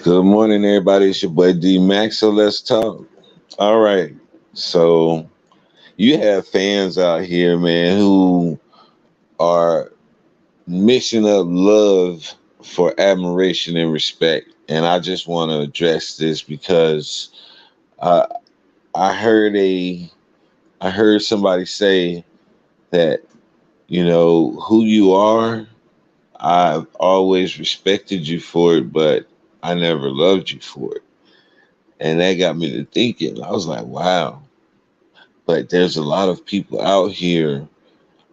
Good morning, everybody. It's your boy D Max. So let's talk. All right. So you have fans out here, man, who are mixing up love for admiration and respect. And I just want to address this because I I heard a I heard somebody say that who you are. I've always respected you for it, but I never loved you for it. And that got me to thinking. I was like, wow. But there's a lot of people out here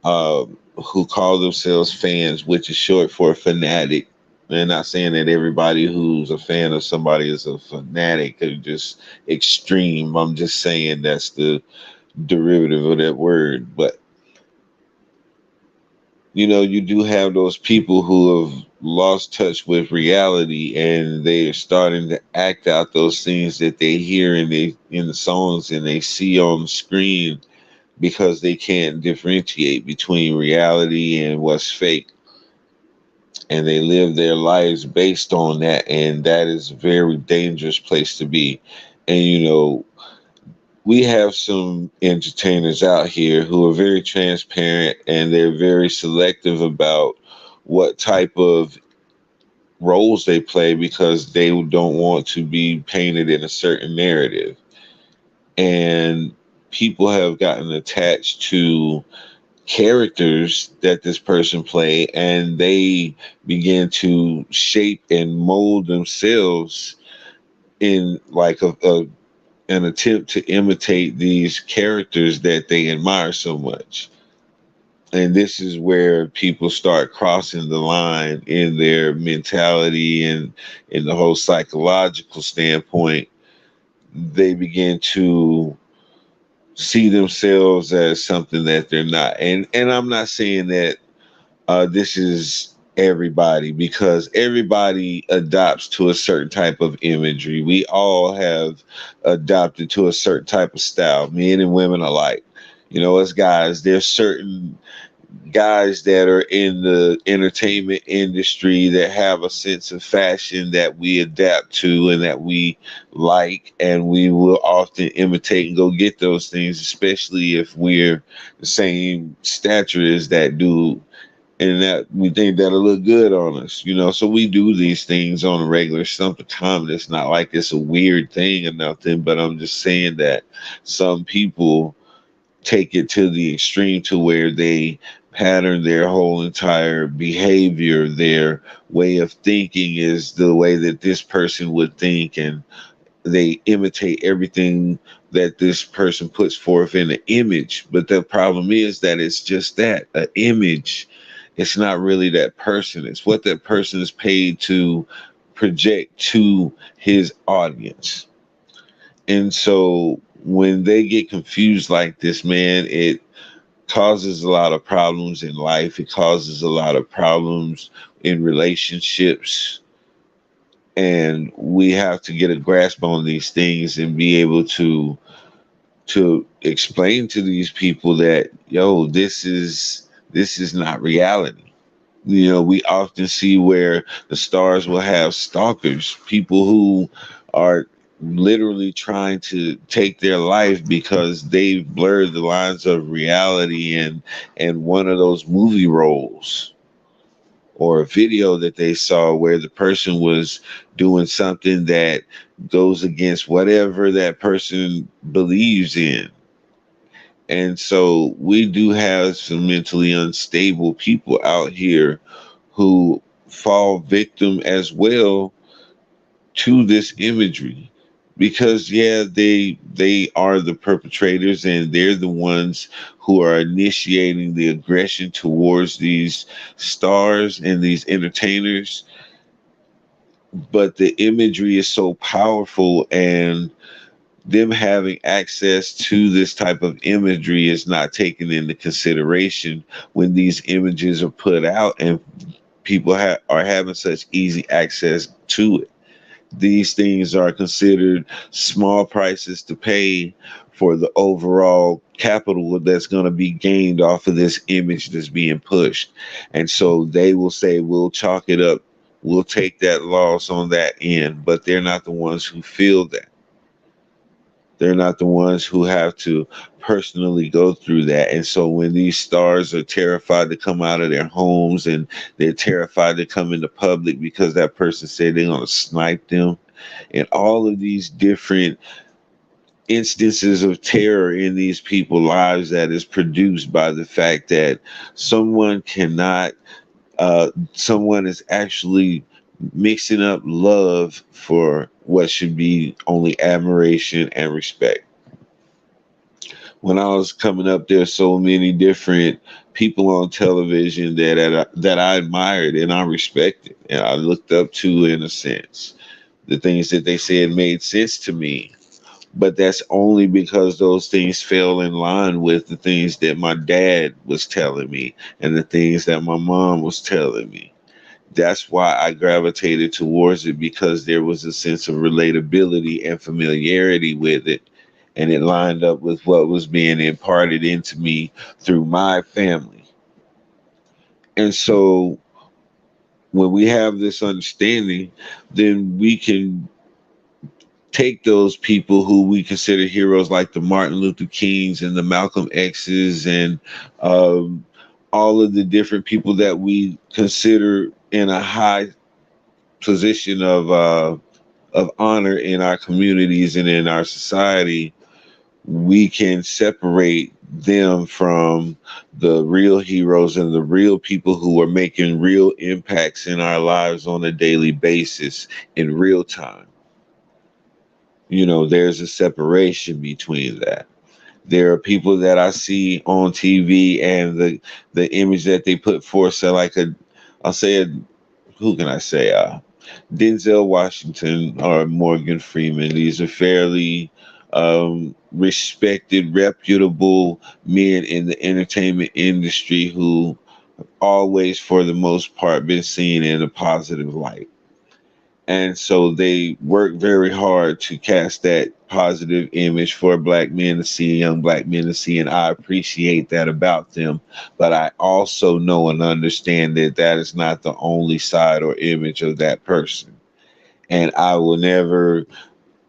who call themselves fans, which is short for fanatic. And not saying that everybody who's a fan of somebody is a fanatic or just extreme. I'm just saying that's the derivative of that word. But you do have those people who have lost touch with reality and they are starting to act out those things that they hear in the songs and they see on the screen because they can't differentiate between reality and what's fake, and they live their lives based on that, and that is a very dangerous place to be. And we have some entertainers out here who are very transparent and they're very selective about what type of roles they play because they don't want to be painted in a certain narrative. And people have gotten attached to characters that this person play, and they begin to shape and mold themselves in like an attempt to imitate these characters that they admire so much. And this is where people start crossing the line in their mentality and in the whole psychological standpoint. They begin to see themselves as something that they're not. And I'm not saying that this is everybody, because everybody adopts to a certain type of imagery. We all have adopted to a certain type of style, men and women alike. As guys, there's certain guys that are in the entertainment industry that have a sense of fashion that we adapt to and that we like, and we will often imitate and go get those things, especially if we're the same stature as that dude and that we think that'll look good on us. So we do these things on a regular, something common. It's not like it's a weird thing or nothing, but I'm just saying that some people take it to the extreme to where they pattern their whole entire behavior, their way of thinking is the way that this person would think, and they imitate everything that this person puts forth in an image. But the problem is that it's just that, an image. It's not really that person. It's what that person is paid to project to his audience. And so when they get confused like this, man, it causes a lot of problems in life. It causes a lot of problems in relationships. And we have to get a grasp on these things and be able to explain to these people that, this is not reality. We often see where the stars will have stalkers, people who are literally trying to take their life because they've blurred the lines of reality and one of those movie roles or a video that they saw where the person was doing something that goes against whatever that person believes in. And so we do have some mentally unstable people out here who fall victim as well to this imagery, because yeah, they are the perpetrators and they're the ones who are initiating the aggression towards these stars and these entertainers. But the imagery is so powerful, and them having access to this type of imagery is not taken into consideration when these images are put out and people are having such easy access to it. These things are considered small prices to pay for the overall capital that's going to be gained off of this image that's being pushed. And so they will say, we'll chalk it up will take that loss on that end, but they're not the ones who feel that. They're not the ones who have to personally go through that. And so when these stars are terrified to come out of their homes and they're terrified to come into public because that person said they're going to snipe them, and all of these different instances of terror in these people's lives that is produced by the fact that someone cannot someone is actually mixing up love for what should be only admiration and respect. When I was coming up, there's so many different people on television that I admired and I respected and I looked up to in a sense. The things that they said made sense to me, but that's only because those things fell in line with the things that my dad was telling me and the things that my mom was telling me. That's why I gravitated towards it, because there was a sense of relatability and familiarity with it. And it lined up with what was being imparted into me through my family. And so when we have this understanding, then we can take those people who we consider heroes, like the Martin Luther Kings and the Malcolm X's and um, all of the different people that we consider in a high position of honor in our communities and in our society. We can separate them from the real heroes and the real people who are making real impacts in our lives on a daily basis in real time. There's a separation between that. There are people that I see on TV, and the image that they put forth, so like I'll say a, who can I say? Denzel Washington or Morgan Freeman. These are fairly respected, reputable men in the entertainment industry who always, for the most part, been seen in a positive light. And so they work very hard to cast that positive image for black men to see, young black men to see, and I appreciate that about them. But I also know and understand that that is not the only side or image of that person. And I will never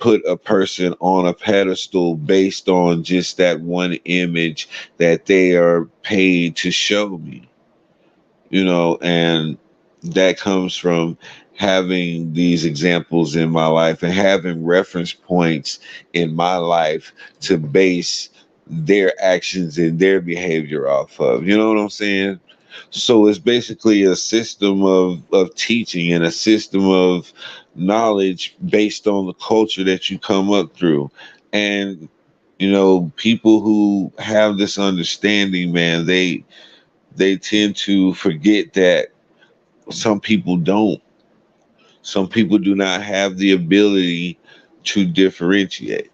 put a person on a pedestal based on just that one image that they are paid to show me, and that comes from having these examples in my life and having reference points in my life to base their actions and their behavior off of. You know what I'm saying? So it's basically a system of teaching and a system of knowledge based on the culture that you come up through. And people who have this understanding, man, they tend to forget that some people don't. Some people do not have the ability to differentiate.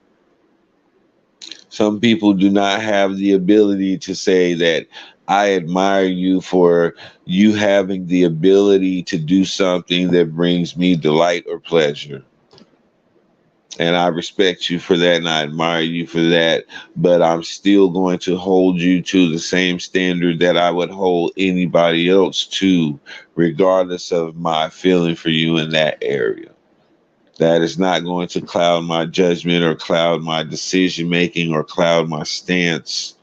Some people do not have the ability to say that I admire you for you having the ability to do something that brings me delight or pleasure. And I respect you for that and I admire you for that, but I'm still going to hold you to the same standard that I would hold anybody else to, regardless of my feeling for you in that area. That is not going to cloud my judgment or cloud my decision making or cloud my stance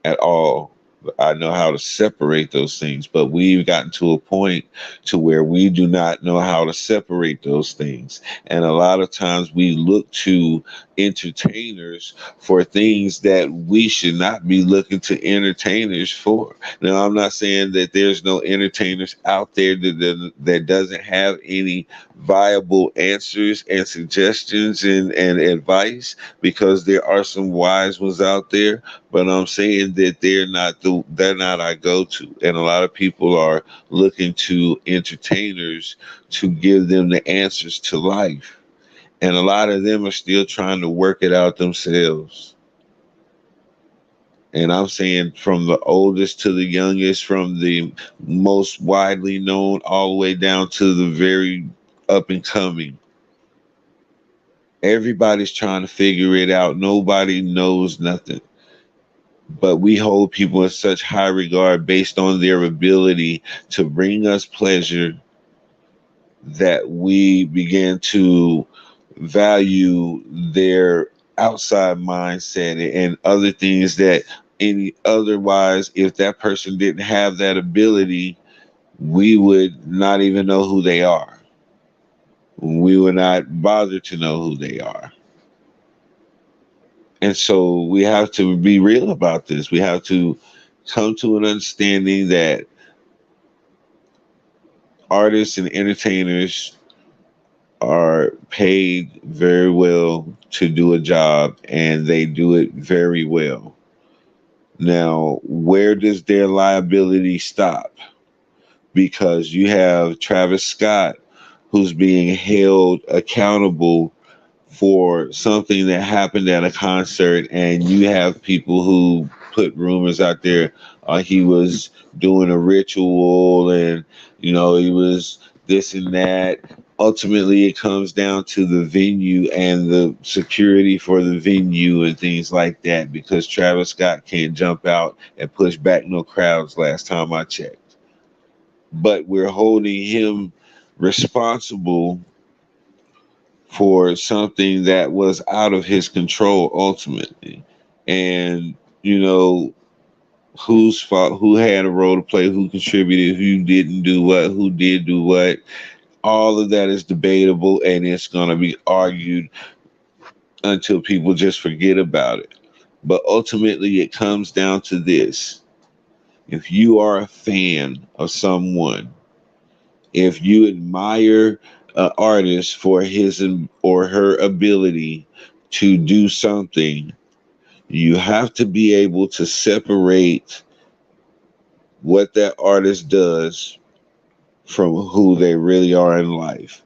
at all. I know how to separate those things, but we've gotten to a point to where we do not know how to separate those things. And a lot of times we look to entertainers for things that we should not be looking to entertainers for. Now, I'm not saying that there's no entertainers out there that doesn't have any viable answers and suggestions and advice, because there are some wise ones out there, but I'm saying that they're not our go-to. And a lot of people are looking to entertainers to give them the answers to life. And a lot of them are still trying to work it out themselves. And I'm saying from the oldest to the youngest, from the most widely known all the way down to the very up and coming. Everybody's trying to figure it out. Nobody knows nothing. But we hold people in such high regard based on their ability to bring us pleasure that we begin to value their outside mindset and other things that any otherwise, if that person didn't have that ability, we would not even know who they are. We would not bother to know who they are. And so we have to be real about this. We have to come to an understanding that artists and entertainers are paid very well to do a job, and they do it very well. Now, where does their liability stop? Because you have Travis Scott who's being held accountable for something that happened at a concert, and you have people who put rumors out there he was doing a ritual, and he was this and that. Ultimately, it comes down to the venue and the security for the venue and things like that, because Travis Scott can't jump out and push back no crowds last time I checked. But we're holding him responsible for something that was out of his control ultimately. And, you know, whose fault, who had a role to play, who contributed, who didn't do what, who did do what. All of that is debatable, and it's going to be argued until people just forget about it. But ultimately, it comes down to this: if you are a fan of someone, if you admire an artist for his or her ability to do something, you have to be able to separate what that artist does from who they really are in life.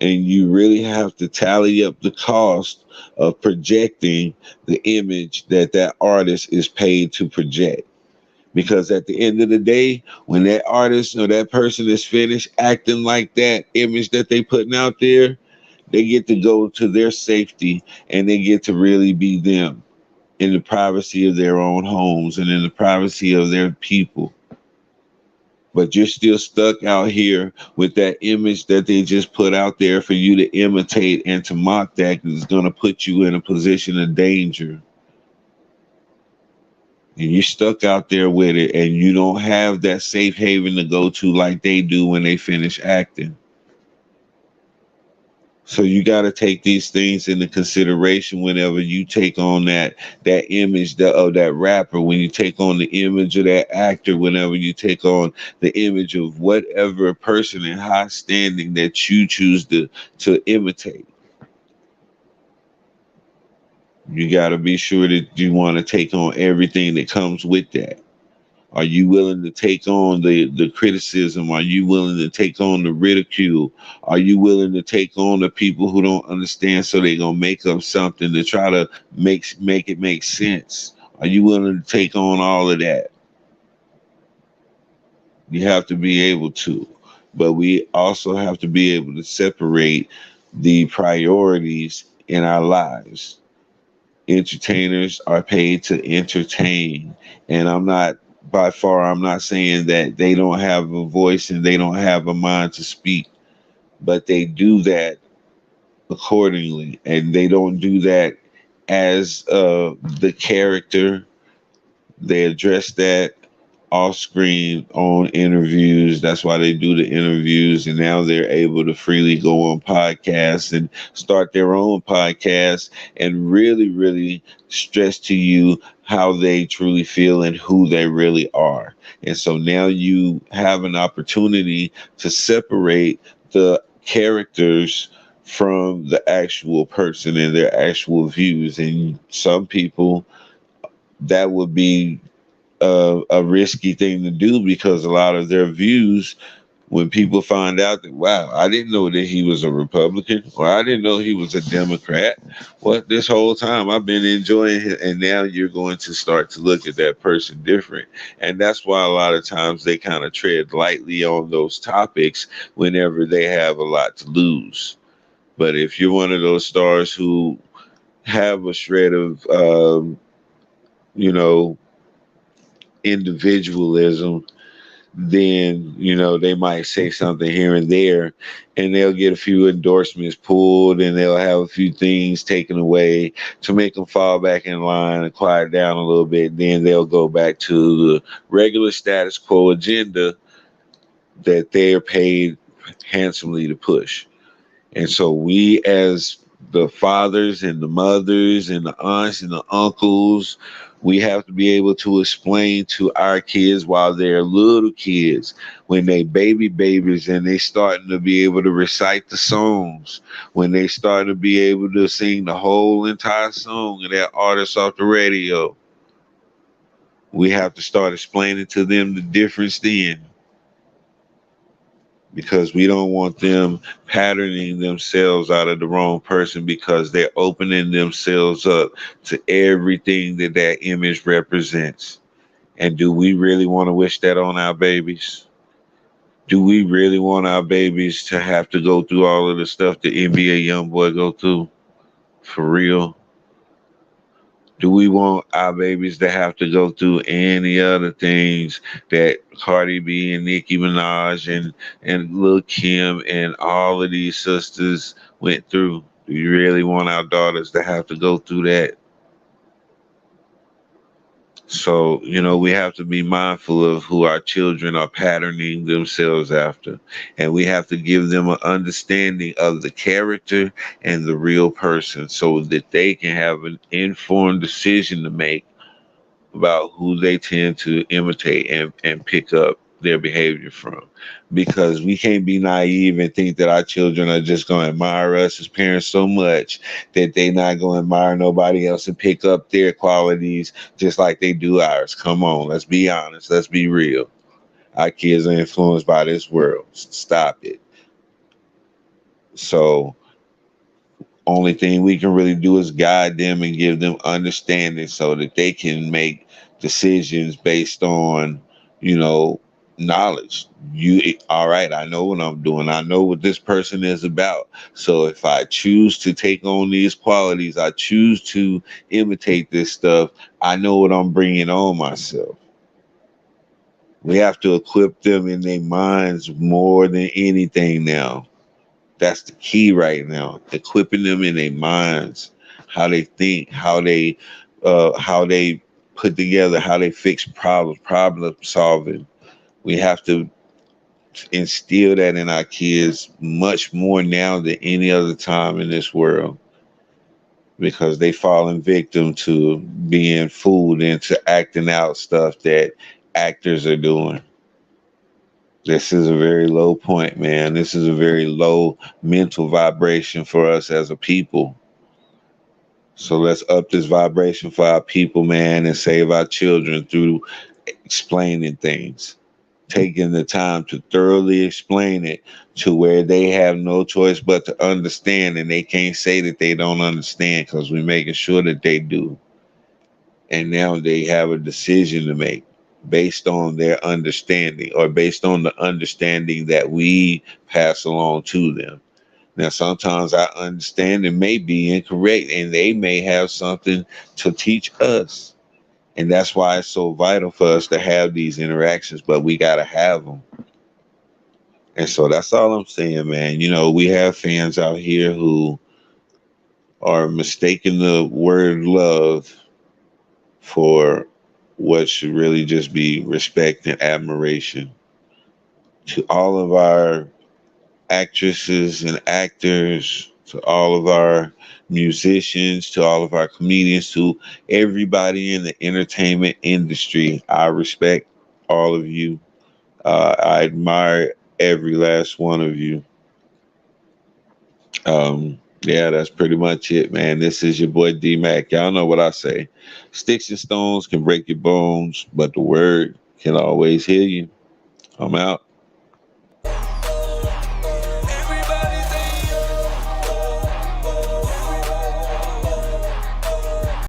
And you really have to tally up the cost of projecting the image that that artist is paid to project. Because at the end of the day, when that artist or that person is finished acting like that image that they putting out there, they get to go to their safety, and they get to really be them in the privacy of their own homes and in the privacy of their people. But you're still stuck out here with that image that they just put out there for you to imitate and to mock, that is going to put you in a position of danger. And you're stuck out there with it, and you don't have that safe haven to go to like they do when they finish acting. So you got to take these things into consideration whenever you take on that image of that rapper, when you take on the image of that actor, whenever you take on the image of whatever person in high standing that you choose to imitate. You got to be sure that you want to take on everything that comes with that. Are you willing to take on the criticism? Are you willing to take on the ridicule? Are you willing to take on the people who don't understand, so they're gonna make up something to try to make it make sense? Are you willing to take on all of that? You have to be able to. But we also have to be able to separate the priorities in our lives. Entertainers are paid to entertain, and I'm not saying that they don't have a voice and they don't have a mind to speak, but they do that accordingly, and they don't do that as the character. They address that off screen on interviews. That's why they do the interviews, and now they're able to freely go on podcasts and start their own podcasts and really, really stress to you how they truly feel and who they really are. And so now you have an opportunity to separate the characters from the actual person and their actual views. And some people, that would be a risky thing to do, because a lot of their views, when people find out that, wow, I didn't know that he was a Republican, or I didn't know he was a Democrat. Well, this whole time I've been enjoying it, and now you're going to start to look at that person different. And that's why a lot of times they kind of tread lightly on those topics whenever they have a lot to lose. But if you're one of those stars who have a shred of, you know, individualism, then they might say something here and there, and they'll get a few endorsements pulled, and they'll have a few things taken away to make them fall back in line and quiet down a little bit. Then they'll go back to the regular status quo agenda that they're paid handsomely to push. And so we, as the fathers and the mothers and the aunts and the uncles, we have to be able to explain to our kids while they're little kids, when they babies and they starting to be able to recite the songs, when they start to be able to sing the whole entire song of that artist off the radio. We have to start explaining to them the difference then, because we don't want them patterning themselves out of the wrong person, because they're opening themselves up to everything that that image represents. And do we really want to wish that on our babies? Do we really want our babies to have to go through all of the stuff the NBA young boy go through? For real? Do we want our babies to have to go through any other things that Cardi B and Nicki Minaj and Lil Kim and all of these sisters went through? Do you really want our daughters to have to go through that? So, we have to be mindful of who our children are patterning themselves after. And we have to give them an understanding of the character and the real person, so that they can have an informed decision to make about who they tend to imitate and pick up their behavior from. Because we can't be naive and think that our children are just going to admire us as parents so much that they not going to admire nobody else and pick up their qualities just like they do ours. Come on, let's be honest. Let's be real. Our kids are influenced by this world. Stop it. So only thing we can really do is guide them and give them understanding so that they can make decisions based on, you know, knowledge. All right, I know what I'm doing. I know what this person is about. So if I choose to take on these qualities, I choose to imitate this stuff, I know what I'm bringing on myself. We have to equip them in their minds more than anything now. That's the key right now. Equipping them in their minds, how they think, how they put together, how they fix problems, problem solving. We have to instill that in our kids much more now than any other time in this world, because they falling victim to being fooled into acting out stuff that actors are doing. This is a very low point, man. This is a very low mental vibration for us as a people. So let's up this vibration for our people, man, and save our children through explaining things. Taking the time to thoroughly explain it to where they have no choice but to understand, and they can't say that they don't understand, because we're making sure that they do. And now they have a decision to make based on their understanding, or based on the understanding that we pass along to them. Now, sometimes our understanding may be incorrect, and they may have something to teach us. And that's why it's so vital for us to have these interactions, but we got to have them. And so that's all I'm saying, man. We have fans out here who are mistaking the word love for what should really just be respect and admiration. To all of our actresses and actors, to all of our musicians, to all of our comedians, to everybody in the entertainment industry, I respect all of you. I admire every last one of you. Yeah, that's pretty much it, man. This is your boy D Mac. Y'all know what I say. Sticks and stones can break your bones, but the word can always heal you. I'm out.